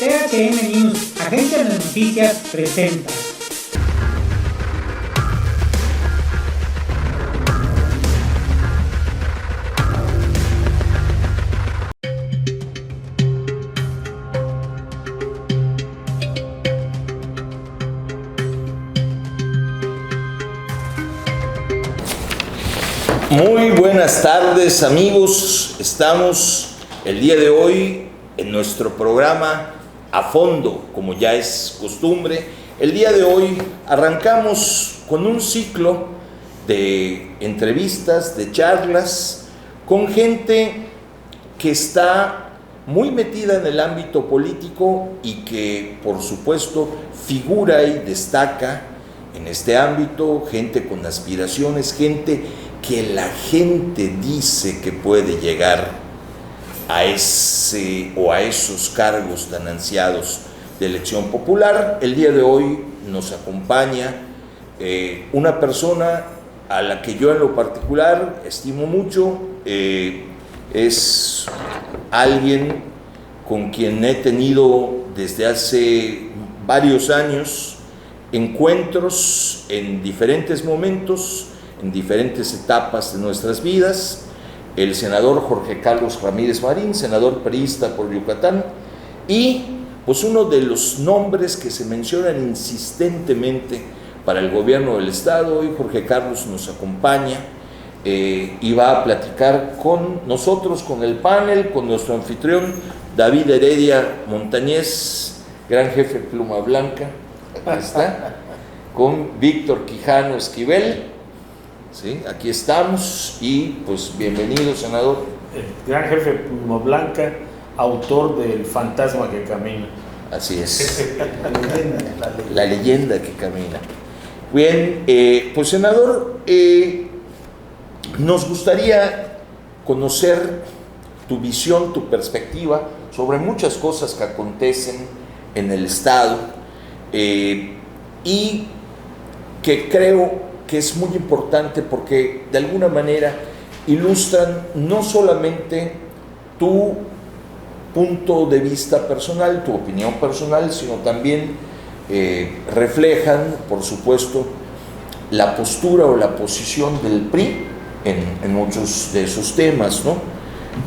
THM News, Agencia de Noticias, presenta. Muy buenas tardes, amigos. Estamos el día de hoy en nuestro programa A Fondo, como ya es costumbre. El día de hoy arrancamos con un ciclo de entrevistas, de charlas con gente que está muy metida en el ámbito político y que, por supuesto, figura y destaca en este ámbito, gente con aspiraciones, gente que la gente dice que puede llegar a ese o a esos cargos tan ansiados de elección popular. El día de hoy nos acompaña una persona a la que yo en lo particular estimo mucho. Es alguien con quien he tenido desde hace varios años encuentros en diferentes momentos, en diferentes etapas de nuestras vidas. El senador Jorge Carlos Ramírez Marín, senador priista por Yucatán, y pues uno de los nombres que se mencionan insistentemente para el gobierno del estado. Hoy Jorge Carlos nos acompaña y va a platicar con nosotros, con el panel, con nuestro anfitrión David Heredia Montañez, gran jefe Pluma Blanca, aquí está, con Víctor Quijano Esquivel. Sí, aquí estamos y pues bienvenido, senador. El gran jefe Pluma Blanca, autor del Fantasma que Camina. Así es, la leyenda que camina. Bien, pues senador, nos gustaría conocer tu visión, tu perspectiva sobre muchas cosas que acontecen en el estado y que creo que es muy importante porque de alguna manera ilustran no solamente tu punto de vista personal, tu opinión personal, sino también reflejan, por supuesto, la postura o la posición del PRI en muchos de esos temas, ¿no?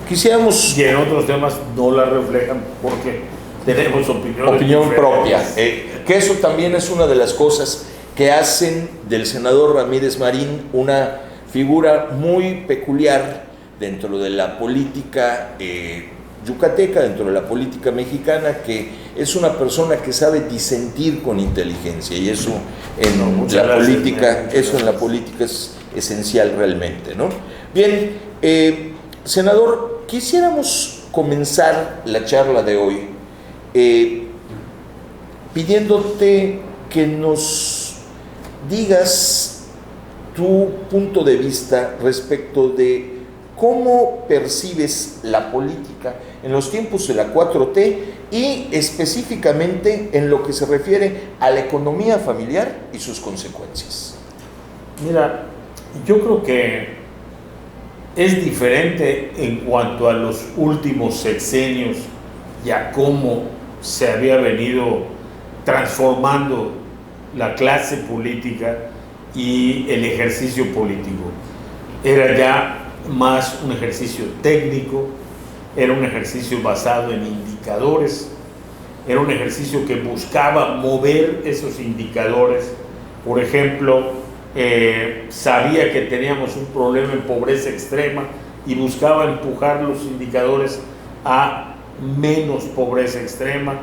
Quisiéramos... Y en otros temas no la reflejan porque tenemos opinión propia, que eso también es una de las cosas que hacen del senador Ramírez Marín una figura muy peculiar dentro de la política yucateca, dentro de la política mexicana, que es una persona que sabe disentir con inteligencia, y eso en la política, eso en la política es esencial realmente, ¿no? Bien, senador, quisiéramos comenzar la charla de hoy pidiéndote que nos digas tu punto de vista respecto de cómo percibes la política en los tiempos de la 4T y específicamente en lo que se refiere a la economía familiar y sus consecuencias. Mira, yo creo que es diferente en cuanto a los últimos sexenios y a cómo se había venido transformando la clase política y el ejercicio político. Era ya más un ejercicio técnico, era un ejercicio basado en indicadores, era un ejercicio que buscaba mover esos indicadores. Por ejemplo, sabía que teníamos un problema en pobreza extrema y buscaba empujar los indicadores a menos pobreza extrema.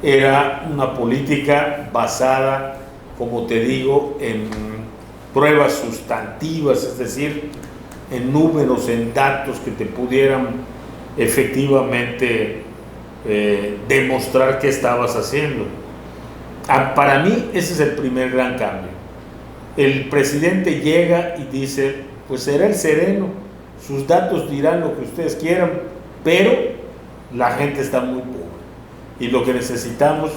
Era una política basada, como te digo, en pruebas sustantivas, es decir, en números, en datos que te pudieran efectivamente demostrar qué estabas haciendo. Para mí ese es el primer gran cambio. El presidente llega y dice, pues será el sereno, sus datos dirán lo que ustedes quieran, pero la gente está muy pobre y lo que necesitamos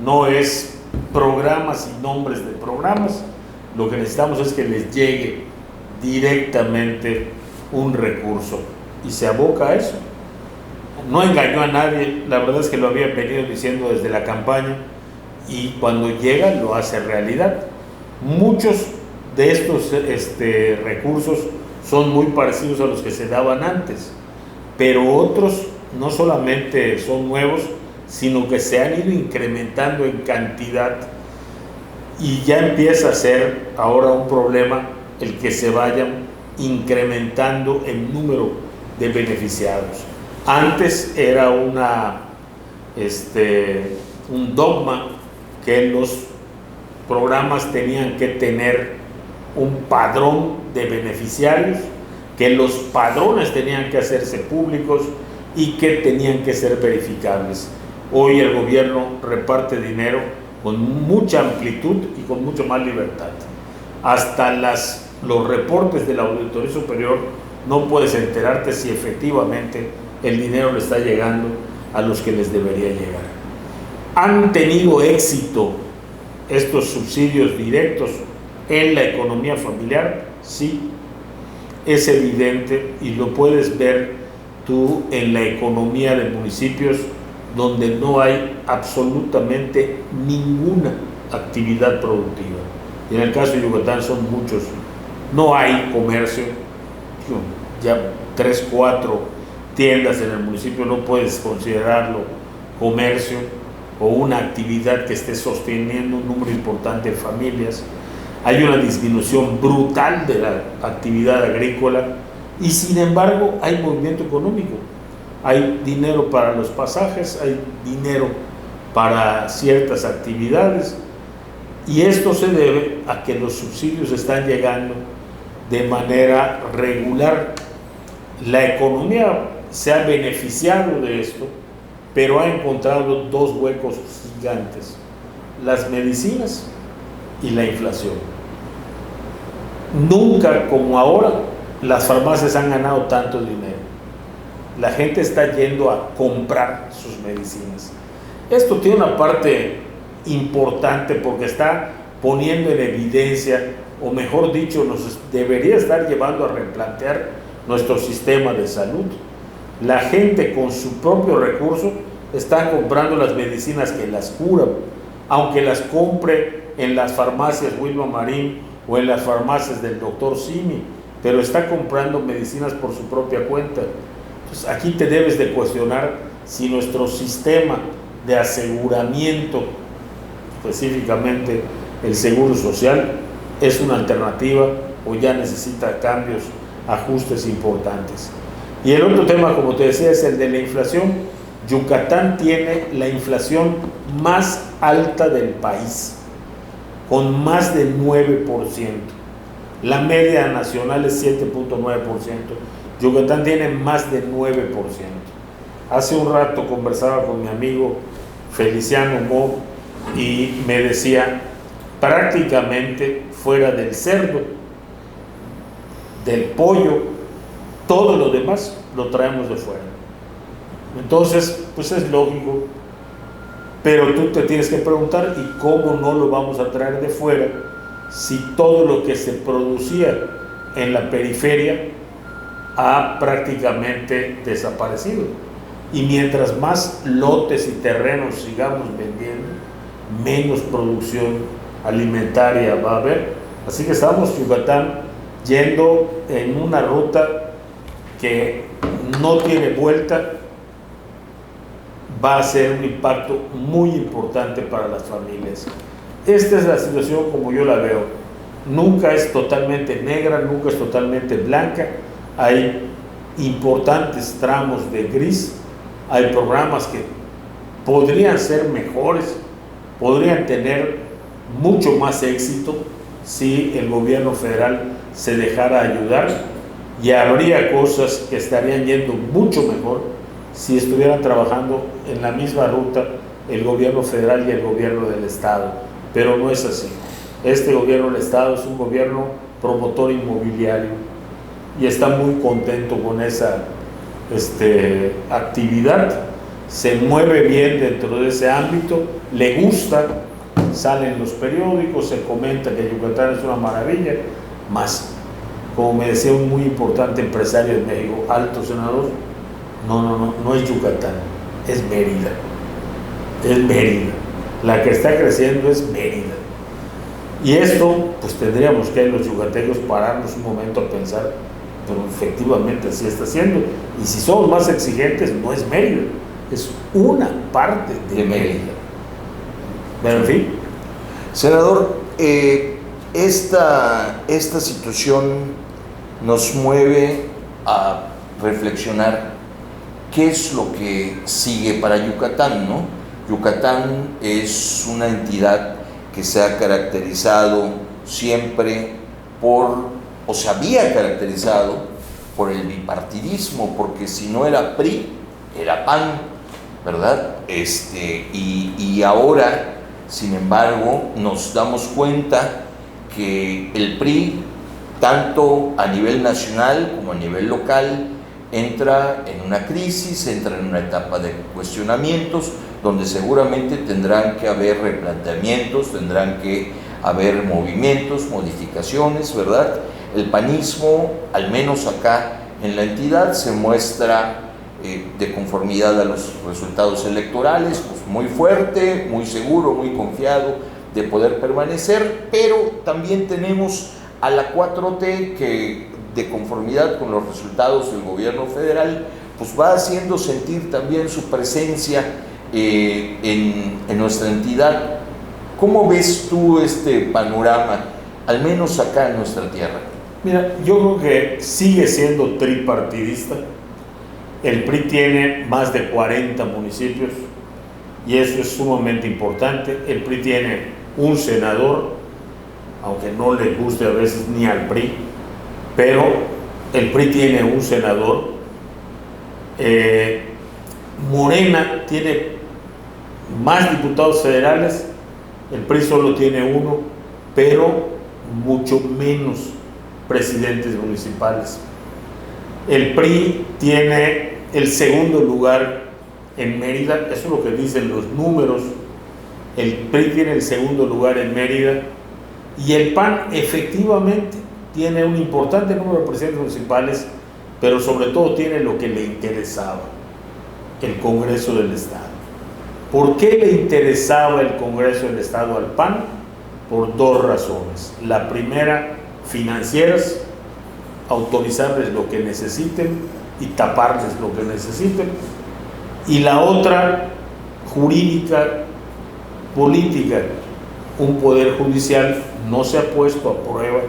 no es programas y nombres de programas, lo que necesitamos es que les llegue directamente un recurso y se aboca a eso. no engañó a nadie, la verdad es que lo había venido diciendo desde la campaña y cuando llega lo hace realidad. Muchos de estos recursos son muy parecidos a los que se daban antes, pero otros no solamente son nuevos, sino que se han ido incrementando en cantidad y ya empieza a ser ahora un problema el que se vayan incrementando el número de beneficiados. Antes era un dogma que los programas tenían que tener un padrón de beneficiarios, que los padrones tenían que hacerse públicos y que tenían que ser verificables. Hoy el gobierno reparte dinero con mucha amplitud y con mucha más libertad. Hasta los reportes de la Auditoría Superior no puedes enterarte si efectivamente el dinero le está llegando a los que les debería llegar. ¿Han tenido éxito estos subsidios directos en la economía familiar? Sí, es evidente y lo puedes ver tú en la economía de municipios donde no hay absolutamente ninguna actividad productiva. Y en el caso de Yucatán son muchos. No hay comercio, ya 3, 4 tiendas en el municipio no puedes considerarlo comercio o una actividad que esté sosteniendo un número importante de familias. Hay una disminución brutal de la actividad agrícola y sin embargo hay movimiento económico. Hay dinero para los pasajes, hay dinero para ciertas actividades y esto se debe a que los subsidios están llegando de manera regular. La economía se ha beneficiado de esto, pero ha encontrado 2 huecos gigantes: las medicinas y la inflación. Nunca como ahora las farmacias han ganado tanto dinero. La gente está yendo a comprar sus medicinas. Esto tiene una parte importante porque está poniendo en evidencia, o mejor dicho, nos debería estar llevando a replantear nuestro sistema de salud. La gente con su propio recurso está comprando las medicinas que las curan, aunque las compre en las farmacias Wilma Marín o en las farmacias del doctor Simi, pero está comprando medicinas por su propia cuenta. Entonces, aquí te debes de cuestionar si nuestro sistema de aseguramiento, específicamente el seguro social, es una alternativa o ya necesita cambios, ajustes importantes. Y el otro tema, como te decía, es el de la inflación. Yucatán tiene la inflación más alta del país, con más de 9%. La media nacional es 7.9%. Yucatán tiene más de 9%. Hace un rato conversaba con mi amigo Feliciano Mo y me decía, prácticamente fuera del cerdo, del pollo, todo lo demás lo traemos de fuera. Entonces, pues es lógico, pero tú te tienes que preguntar, ¿y cómo no lo vamos a traer de fuera si todo lo que se producía en la periferia ha prácticamente desaparecido? Y mientras más lotes y terrenos sigamos vendiendo, menos producción alimentaria va a haber. Así que estamos, Yucatán, yendo en una ruta que no tiene vuelta. Va a ser un impacto muy importante para las familias. Esta es la situación como yo la veo. Nunca es totalmente negra, nunca es totalmente blanca. Hay importantes tramos de gris. Hay programas que podrían ser mejores, podrían tener mucho más éxito si el gobierno federal se dejara ayudar, y habría cosas que estarían yendo mucho mejor si estuvieran trabajando en la misma ruta el gobierno federal y el gobierno del estado, pero no es así. Este gobierno del estado es un gobierno promotor inmobiliario y está muy contento con esa actividad, se mueve bien dentro de ese ámbito, le gusta, sale en los periódicos, se comenta que Yucatán es una maravilla, más, como me decía un muy importante empresario de México, alto senador, No es Yucatán, es Mérida. Es Mérida. La que está creciendo es Mérida. Y esto, pues tendríamos que los yucatecos pararnos un momento a pensar, pero efectivamente así está haciendo. Y si somos más exigentes, no es Mérida, es una parte de Mérida. Pero en fin. Senador, esta situación nos mueve a reflexionar qué es lo que sigue para Yucatán, ¿no? Yucatán es una entidad que se ha caracterizado siempre o se había caracterizado por el bipartidismo, porque si no era PRI, era PAN, ¿verdad? Y ahora, sin embargo, nos damos cuenta que el PRI, tanto a nivel nacional como a nivel local, entra en una crisis, entra en una etapa de cuestionamientos, donde seguramente tendrán que haber replanteamientos, tendrán que haber movimientos, modificaciones, ¿verdad? El panismo, al menos acá en la entidad, se muestra de conformidad a los resultados electorales, pues muy fuerte, muy seguro, muy confiado de poder permanecer, pero también tenemos a la 4T que, de conformidad con los resultados del gobierno federal, pues va haciendo sentir también su presencia en nuestra entidad. ¿Cómo ves tú este panorama, al menos acá en nuestra tierra? Mira, yo creo que sigue siendo tripartidista. El PRI tiene más de 40 municipios y eso es sumamente importante. El PRI tiene un senador, aunque no le guste a veces ni al PRI, pero el PRI tiene un senador. Morena tiene más diputados federales, el PRI solo tiene uno, pero mucho menos presidentes municipales. El PRI tiene el segundo lugar en Mérida, eso es lo que dicen los números. El PRI tiene el segundo lugar en Mérida y el PAN efectivamente tiene un importante número de presidentes municipales, pero sobre todo tiene lo que le interesaba, el Congreso del Estado. ¿Por qué le interesaba el Congreso del Estado al PAN? Por dos razones. La primera, financieras, autorizarles lo que necesiten y taparles lo que necesiten. Y la otra, jurídica, política. Un poder judicial no se ha puesto a prueba.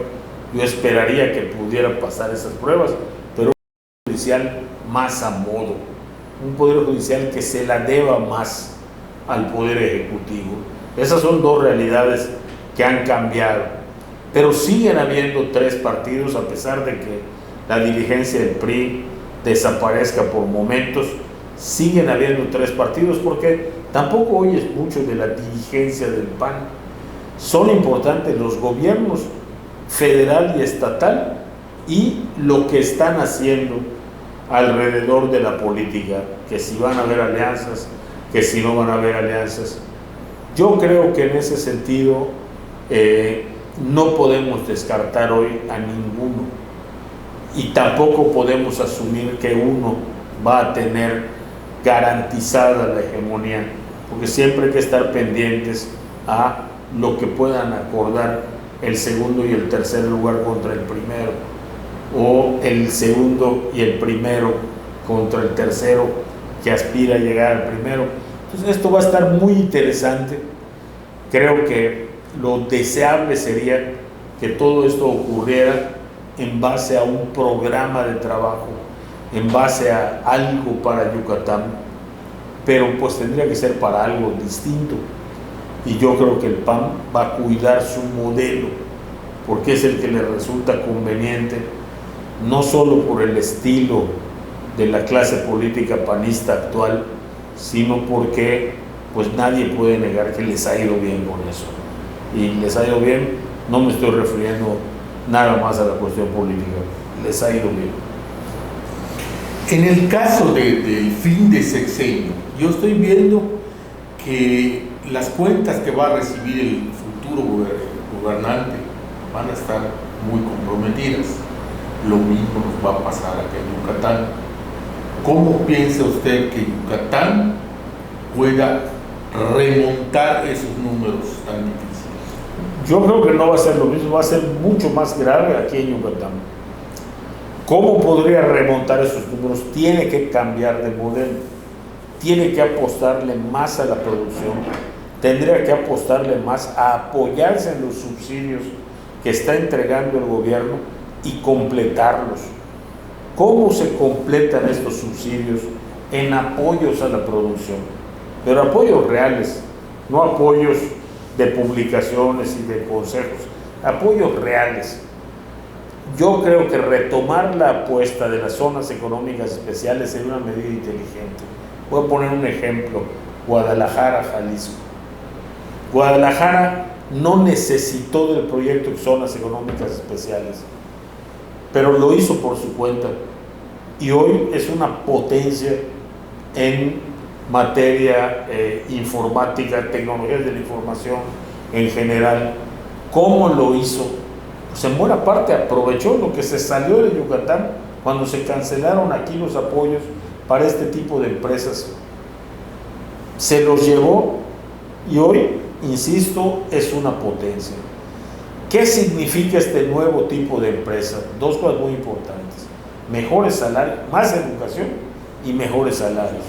Yo esperaría que pudiera pasar esas pruebas, pero un poder judicial más a modo, un poder judicial que se la deba más al poder ejecutivo. Esas son dos realidades que han cambiado, pero siguen habiendo tres partidos, a pesar de que la dirigencia del PRI desaparezca por momentos. Siguen habiendo tres partidos porque tampoco oyes mucho de la dirigencia del PAN. Son importantes los gobiernos federal y estatal y lo que están haciendo alrededor de la política, que si van a haber alianzas, que si no van a haber alianzas. Yo creo que en ese sentido no podemos descartar hoy a ninguno y tampoco podemos asumir que uno va a tener garantizada la hegemonía, porque siempre hay que estar pendientes a lo que puedan acordar el segundo y el tercer lugar contra el primero, o el segundo y el primero contra el tercero que aspira a llegar al primero. Entonces esto va a estar muy interesante. Creo que lo deseable sería que todo esto ocurriera en base a un programa de trabajo, en base a algo para Yucatán, pero pues tendría que ser para algo distinto. Y yo creo que el PAN va a cuidar su modelo, porque es el que le resulta conveniente, no solo por el estilo de la clase política panista actual, sino porque pues nadie puede negar que les ha ido bien con eso. Y les ha ido bien, no me estoy refiriendo nada más a la cuestión política, les ha ido bien. En el caso del fin de sexenio, yo estoy viendo que las cuentas que va a recibir el futuro gobernante van a estar muy comprometidas. Lo mismo nos va a pasar acá en Yucatán. ¿Cómo piensa usted que Yucatán pueda remontar esos números tan difíciles? Yo creo que no va a ser lo mismo, va a ser mucho más grave aquí en Yucatán. ¿Cómo podría remontar esos números? Tiene que cambiar de modelo, tiene que apostarle más a la producción, tendría que apostarle más a apoyarse en los subsidios que está entregando el gobierno y completarlos. ¿Cómo se completan estos subsidios? En apoyos a la producción, pero apoyos reales, no apoyos de publicaciones y de consejos, apoyos reales. Yo creo que retomar la apuesta de las zonas económicas especiales sería una medida inteligente. Voy a poner un ejemplo: Guadalajara, Jalisco. Guadalajara no necesitó del proyecto de zonas económicas especiales, pero lo hizo por su cuenta y hoy es una potencia en materia informática, tecnologías de la información en general. ¿Cómo lo hizo? Pues en buena parte aprovechó lo que se salió de Yucatán cuando se cancelaron aquí los apoyos para este tipo de empresas. Se los llevó y hoy, insisto, es una potencia. ¿Qué significa este nuevo tipo de empresa? Dos cosas muy importantes: mejores salarios, más educación y mejores salarios.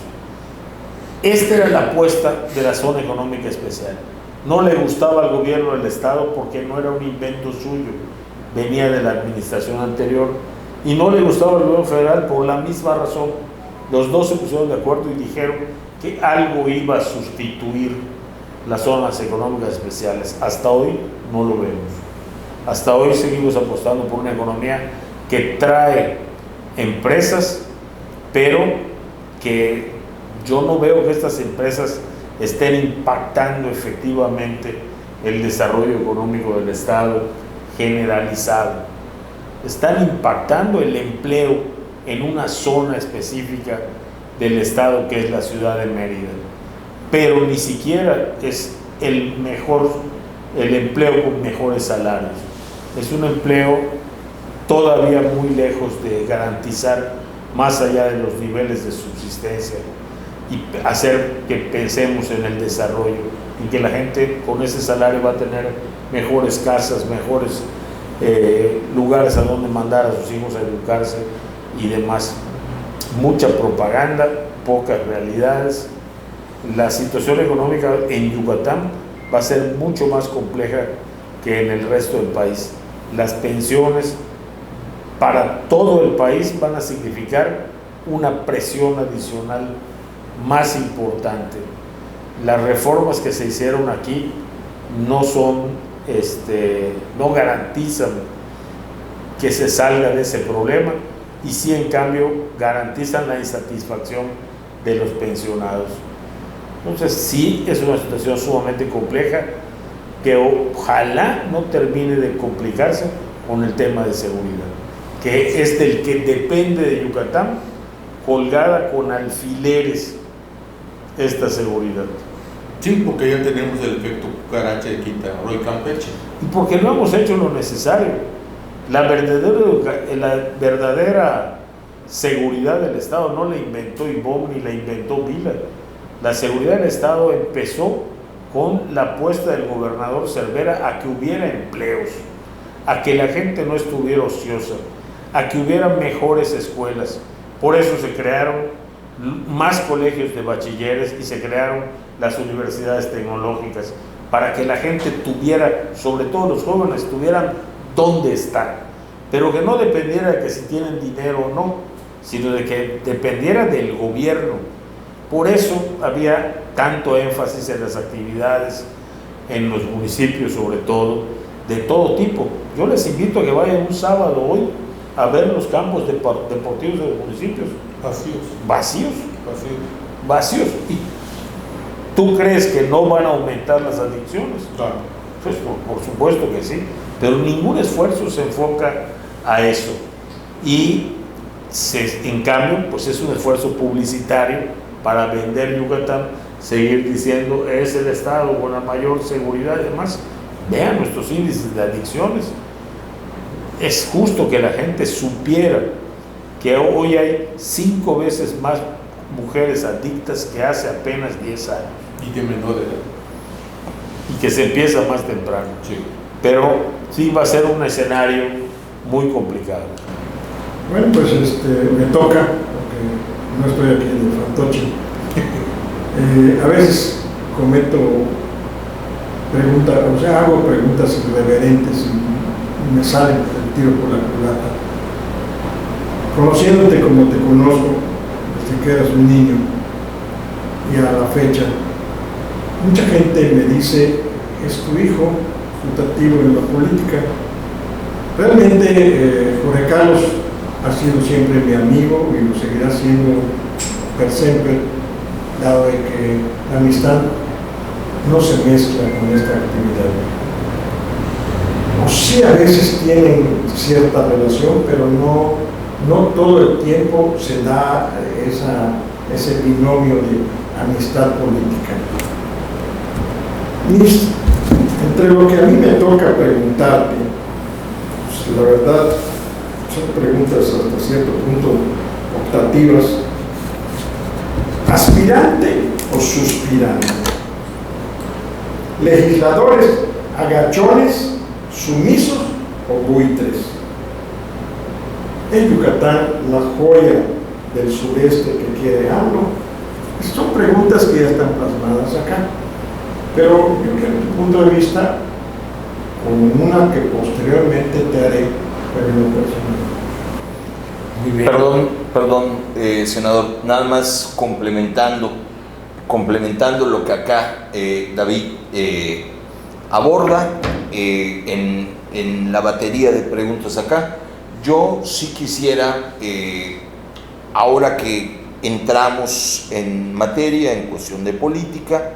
Esta era la apuesta de la zona económica especial. No le gustaba al gobierno del estado porque no era un invento suyo, venía de la administración anterior, y no le gustaba al gobierno federal por la misma razón. Los dos se pusieron de acuerdo y dijeron que algo iba a sustituir las zonas económicas especiales. Hasta hoy no lo vemos. Hasta hoy seguimos apostando por una economía que trae empresas, pero que yo no veo que estas empresas estén impactando efectivamente el desarrollo económico del Estado generalizado. Están impactando el empleo en una zona específica del Estado, que es la ciudad de Mérida, pero ni siquiera es el empleo con mejores salarios. Es un empleo todavía muy lejos de garantizar más allá de los niveles de subsistencia y hacer que pensemos en el desarrollo y que la gente con ese salario va a tener mejores casas, mejores lugares a donde mandar a sus hijos a educarse y demás. Mucha propaganda, pocas realidades. La situación económica en Yucatán va a ser mucho más compleja que en el resto del país. Las pensiones para todo el país van a significar una presión adicional más importante. Las reformas que se hicieron aquí no garantizan que se salga de ese problema, y sí, en cambio, garantizan la insatisfacción de los pensionados. Entonces sí, es una situación sumamente compleja que ojalá no termine de complicarse con el tema de seguridad, que es del que depende de Yucatán, colgada con alfileres esta seguridad. Sí, porque ya tenemos el efecto cucaracha de Quintana Roo y Campeche. Y porque no hemos hecho lo necesario. La verdadera seguridad del Estado no la inventó Ibom ni la inventó Vila. La seguridad del Estado empezó con la apuesta del gobernador Cervera a que hubiera empleos, a que la gente no estuviera ociosa, a que hubiera mejores escuelas. Por eso se crearon más colegios de bachilleres y se crearon las universidades tecnológicas, para que la gente tuviera, sobre todo los jóvenes, tuvieran dónde estar, pero que no dependiera de que si tienen dinero o no, sino de que dependiera del gobierno. Por eso había tanto énfasis en las actividades en los municipios, sobre todo, de todo tipo. Yo les invito a que vayan un sábado hoy a ver los campos deportivos de los municipios. Vacíos. ¿Y tú crees que no van a aumentar las adicciones? Claro. Pues por supuesto que sí, pero ningún esfuerzo se enfoca a eso. Y en cambio, pues es un esfuerzo publicitario para vender Yucatán, seguir diciendo es el estado con la mayor seguridad y demás. Vean nuestros índices de adicciones. Es justo que la gente supiera que hoy hay 5 veces más mujeres adictas que hace apenas 10 años. Y de menor edad. Y que se empieza más temprano. Sí. Pero sí va a ser un escenario muy complicado. Bueno, pues me toca, porque no estoy aquí en el fantoche. A veces cometo preguntas, o sea, hago preguntas irreverentes y me salen el tiro por la culata. Conociéndote como te conozco, desde que eras un niño y a la fecha, mucha gente me dice, es tu hijo putativo en la política. Realmente Jorge Carlos ha sido siempre mi amigo y lo seguirá siendo per siempre, dado de que la amistad no se mezcla con esta actividad. O sí, a veces tienen cierta relación, pero no todo el tiempo se da ese binomio de amistad política. Entre lo que a mí me toca preguntarte, pues, la verdad, son preguntas hasta cierto punto optativas. ¿Aspirante o suspirante? ¿Legisladores agachones, sumisos o buitres? En Yucatán, la joya del sureste que quiere AMLO. Son preguntas que ya están plasmadas acá. Pero yo quiero tu punto de vista con una que posteriormente te haré, pero en lo personal. Muy bien. Perdón, senador, nada más complementando lo que acá David aborda en la batería de preguntas acá. Yo sí quisiera, ahora que entramos en materia, en cuestión de política,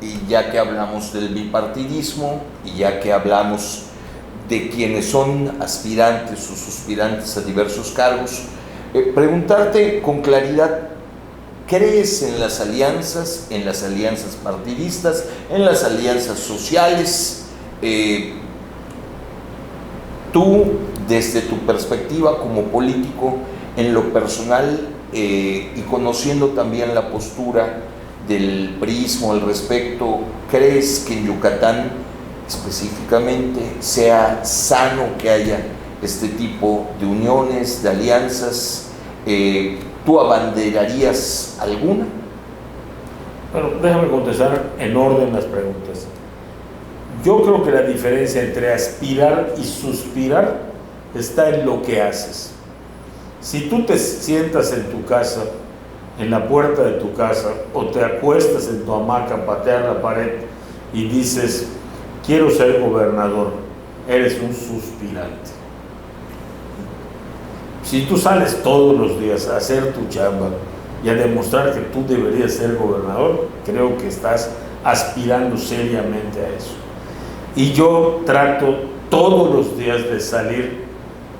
y ya que hablamos del bipartidismo, y ya que hablamos de quienes son aspirantes o suspirantes a diversos cargos, preguntarte con claridad, ¿crees en las alianzas partidistas, en las alianzas sociales? Tú, desde tu perspectiva como político, en lo personal, y conociendo también la postura del priismo al respecto, ¿crees que en Yucatán específicamente sea sano que haya este tipo de uniones, de alianzas? ¿Tú abanderarías alguna? Bueno, déjame contestar en orden las preguntas. Yo creo que la diferencia entre aspirar y suspirar está en lo que haces. Si tú te sientas en tu casa, en la puerta de tu casa, o te acuestas en tu hamaca, patear la pared y dices, quiero ser gobernador, eres un suspirante. Si tú sales todos los días a hacer tu chamba y a demostrar que tú deberías ser gobernador, creo que estás aspirando seriamente a eso. Y yo trato todos los días de salir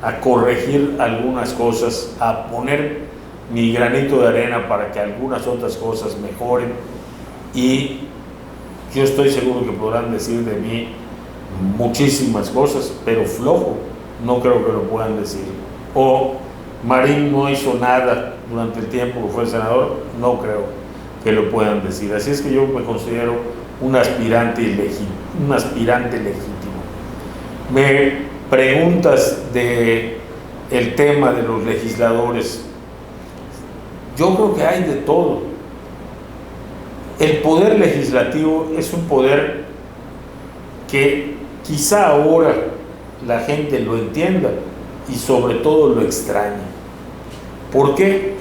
a corregir algunas cosas, a poner mi granito de arena para que algunas otras cosas mejoren, y yo estoy seguro que podrán decir de mí muchísimas cosas, pero flojo no creo que lo puedan decir. O Marín no hizo nada durante el tiempo que fue senador, no creo que lo puedan decir. Así es que yo me considero un aspirante legítimo. Me preguntas de el tema de los legisladores. Yo creo que hay de todo. El poder legislativo es un poder que quizá ahora la gente lo entienda y sobre todo lo extraña. ¿Por qué?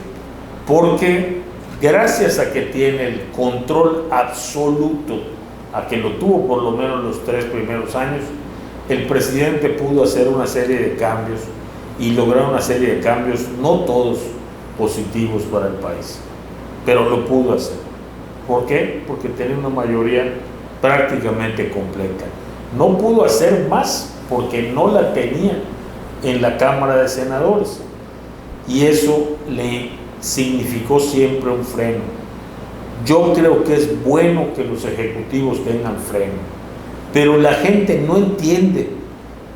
Porque gracias a que tiene el control absoluto, a que lo tuvo por lo menos los 3 primeros años, el presidente pudo hacer una serie de cambios y lograr una serie de cambios, no todos positivos para el país, pero lo pudo hacer. ¿Por qué? Porque tenía una mayoría prácticamente completa. No pudo hacer más porque no la tenía en la Cámara de Senadores, y eso le significó siempre un freno. Yo creo que es bueno que los ejecutivos tengan freno, pero la gente no entiende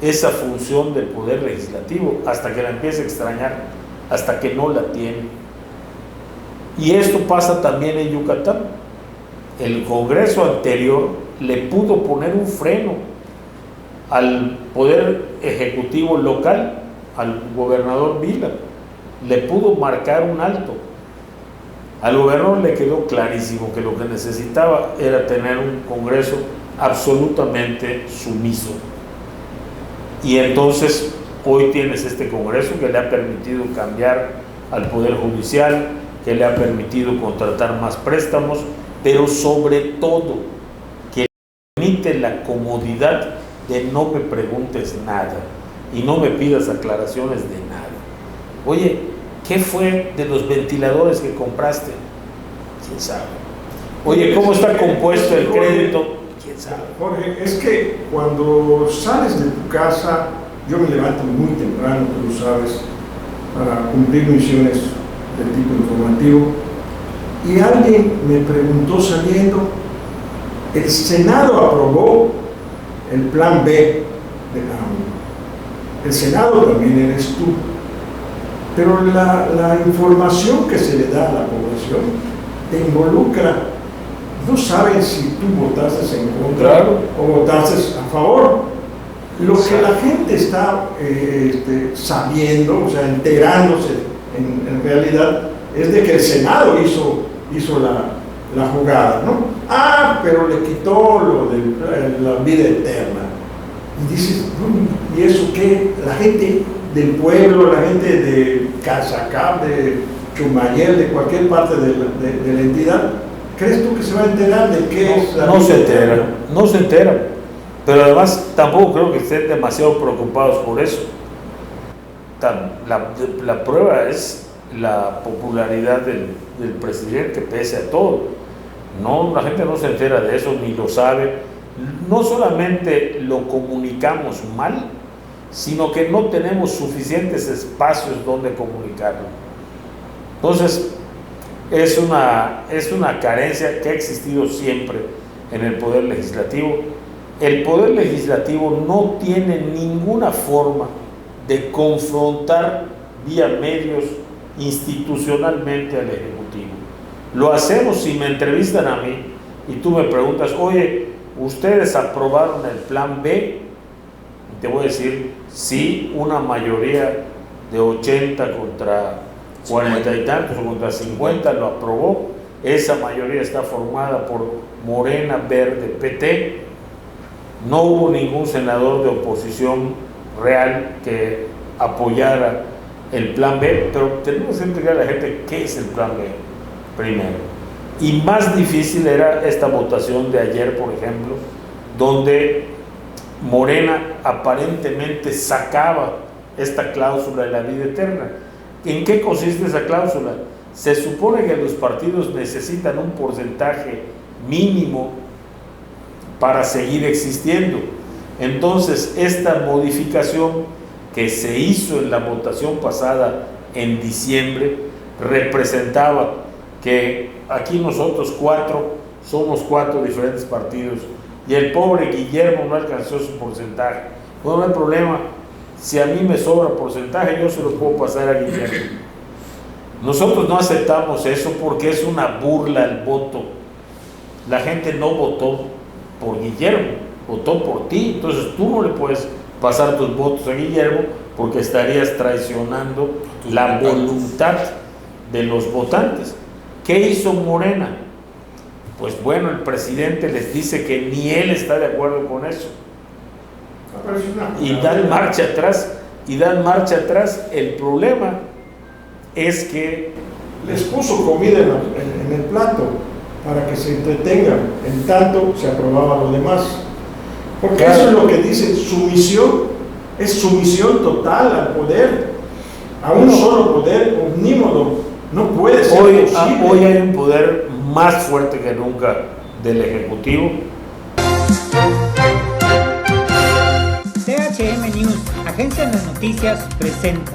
esa función del poder legislativo hasta que la empieza a extrañar hasta que no la tiene. Y esto pasa también en Yucatán. El Congreso anterior le pudo poner un freno al Poder Ejecutivo local, al gobernador Vila, le pudo marcar un alto. Al gobernador le quedó clarísimo que lo que necesitaba era tener un Congreso absolutamente sumiso. Y entonces hoy tienes este Congreso que le ha permitido cambiar al Poder Judicial, que le ha permitido contratar más préstamos, pero sobre todo que permite la comodidad de no me preguntes nada y no me pidas aclaraciones de nada. Oye, ¿qué fue de los ventiladores que compraste? ¿Quién sabe? Oye, ¿cómo está compuesto el crédito? ¿Quién sabe? Jorge, es que cuando sales de tu casa, yo me levanto muy temprano, tú lo sabes, para cumplir misiones de tipo informativo, y alguien me preguntó saliendo, el Senado aprobó el plan B de la AMLO. El Senado también eres tú. Pero la información que se le da a la población te involucra. No saben si tú votaste en contra, claro, o votaste a favor. Lo que la gente está sabiendo, o sea, enterándose en realidad, es de que el Senado hizo la jugada, ¿no? Pero le quitó lo de la vida eterna. Y dices, ¿y eso qué? La gente del pueblo, la gente de Cazacap, de Chumayel, de cualquier parte de la entidad, ¿crees tú que se va a enterar de qué es la vida? No se entera. Pero además tampoco creo que estén demasiado preocupados por eso. La prueba es la popularidad del presidente pese a todo. No, la gente no se entera de eso ni lo sabe. No solamente lo comunicamos mal, sino que no tenemos suficientes espacios donde comunicarlo. Entonces, es una carencia que ha existido siempre en el Poder Legislativo. El Poder Legislativo no tiene ninguna forma de confrontar vía medios institucionalmente al Ejecutivo. Lo hacemos si me entrevistan a mí y tú me preguntas, oye, ¿ustedes aprobaron el plan B? Y te voy a decir, sí, una mayoría de 80 contra 40 y tantos o contra 50 lo aprobó. Esa mayoría está formada por Morena, Verde, PT. No hubo ningún senador de oposición real que apoyara el plan B, pero tenemos que explicar a la gente qué es el plan B primero. Y más difícil era esta votación de ayer, por ejemplo, donde Morena aparentemente sacaba esta cláusula de la vida eterna. ¿En qué consiste esa cláusula? Se supone que los partidos necesitan un porcentaje mínimo para seguir existiendo. Entonces, esta modificación que se hizo en la votación pasada en diciembre representaba que aquí nosotros somos cuatro diferentes partidos y el pobre Guillermo no alcanzó su porcentaje. Bueno, no hay problema, si a mí me sobra porcentaje yo se lo puedo pasar a Guillermo. Nosotros no aceptamos eso porque es una burla al voto. La gente no votó por Guillermo, votó por ti, entonces tú no le puedes pasar tus votos a Guillermo porque estarías traicionando la voluntad de los votantes. ¿Qué hizo Morena? Pues bueno, el presidente les dice que ni él está de acuerdo con eso. Y dan marcha atrás. El problema es que les puso comida en el plato para que se entretengan, en tanto se aprobaba lo demás. Porque claro, eso es lo que dice, sumisión, es sumisión total al poder, a un solo poder, omnímodo. No puede ser posible. Hoy hay un poder más fuerte que nunca del Ejecutivo. THM News, Agencia de Noticias, presenta.